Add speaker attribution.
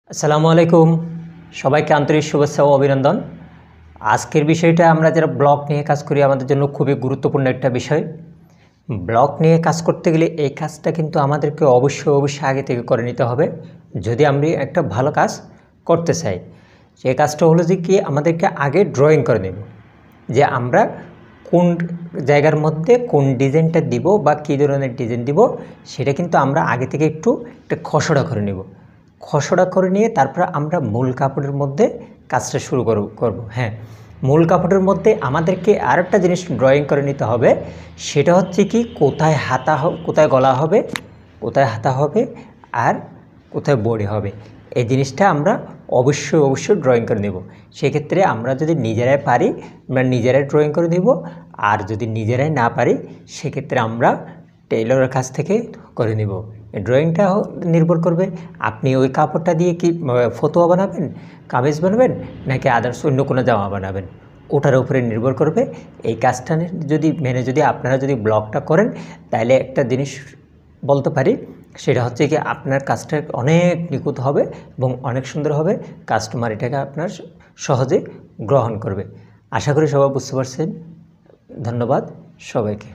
Speaker 1: আসসালামু আলাইকুম সবাইকে আন্তরিক শুভেচ্ছা ও অভিনন্দন। আজকের বিষয়টা আমরা যারা ব্লগ নিয়ে কাজ করি আমাদের জন্য খুবই গুরুত্বপূর্ণ একটা বিষয়। ব্লগ নিয়ে কাজ করতে গেলে এই কাজটা কিন্তু আমাদেরকে অবশ্যই আগে থেকে করে নিতে হবে যদি আমরা একটা ভালো কাজ করতে চাই। সেই কাজটা হলো যে কি আমাদেরকে আগে ড্রয়িং করে নেব যে আমরা কোন জায়গার মধ্যে কোন ডিজাইনটা দিব বা কী ধরনের ডিজাইন দিব সেটা কিন্তু আমরা আগে থেকে একটু একটা খসড়া করে নেব। খসড়া করে নিয়ে তারপর আমরা মূল কাপড়ের মধ্যে কাজটা শুরু করব। হ্যাঁ, মূল কাপড়ের মধ্যে আমাদেরকে আরেকটা জিনিস ড্রয়িং করে নিতে হবে, সেটা হচ্ছে কি কোথায় কোথায় গলা হবে, কোথায় হাতা হবে আর কোথায় বডি হবে। এই জিনিসটা আমরা অবশ্যই ড্রয়িং করে নেব। সেক্ষেত্রে আমরা যদি নিজেরাই পারি আমরা নিজেরাই ড্রয়িং করে নেব, আর যদি নিজেরাই না পারি সেক্ষেত্রে আমরা টেইলরের কাছ থেকে করে নেব। ড্রয়িংটা নির্ভর করবে আপনি ওই কাপড়টা দিয়ে কি ফতুয়া বানাবেন, কামিজ বানাবেন নাকি আদার্স অন্য কোনো জামা বানাবেন, ওটার উপরে নির্ভর করবে। এই কাজটা যদি আপনারা যদি ব্লগটা করেন তাহলে একটা জিনিস বলতে পারি, সেটা হচ্ছে কি আপনার কাজটা অনেক নিখুঁত হবে এবং অনেক সুন্দর হবে। কাস্টমার এটাকে আপনার সহজে গ্রহণ করবে। আশা করি সবাই বুঝতে পারছেন। ধন্যবাদ সবাইকে।